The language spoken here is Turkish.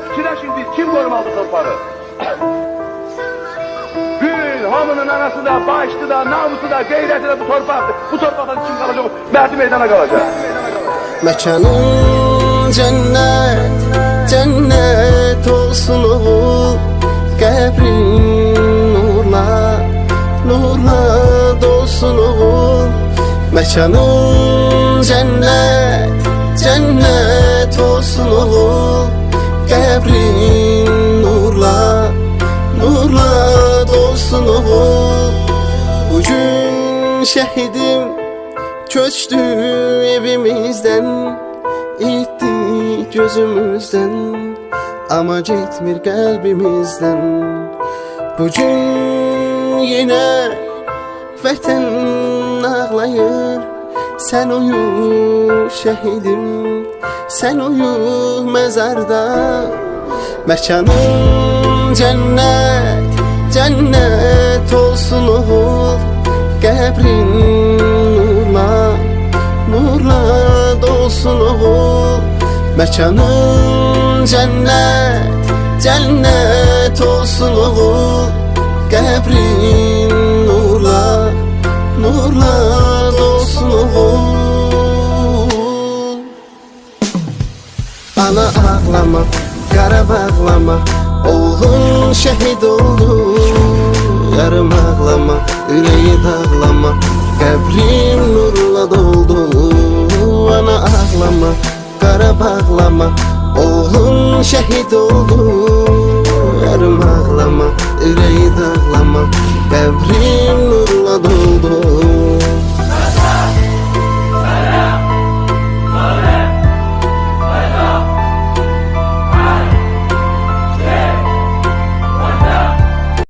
fikirləşin biz, kim qorumalıdır torpağı? Gün hamının anası da, başlı da, namusu da, qeyrəti de bu torpaqdır. Bu torpaqdan kim qalacaq? Məhdi meydana qalacaq. Mekanın cennet, cennet olsun oğul. Qəbrin nurla, nurla dolsun oğul. Mekanın cennet, cennet olsun oğul. Qəbrin nurla, nurla dolsun oğul. Bugün şehidim köçtü evimizden, itti gözümüzden, ama gitmir kalbimizden. Bugün yine vətən ağlayır. Sen uyu şehidim, sen uyu mezarda. Mekanın cennet, cennet olsun oğul. Qəbrin nurla, nurla dolsun oğul. Mekanın cennet, cennet olsun oğul. Qəbrin nurla, nurla dolsun oğul. Ana ağlama, qara bağlama, oğlun şehit oldu. Yarım ağlama, yüreği dağlama, qəbrim nurla doldu. Ana ağlama, qara bağlama, oğlun şehit oldu. Yarım ağlama, yüreği dağlama, qəbrim nurla doldu.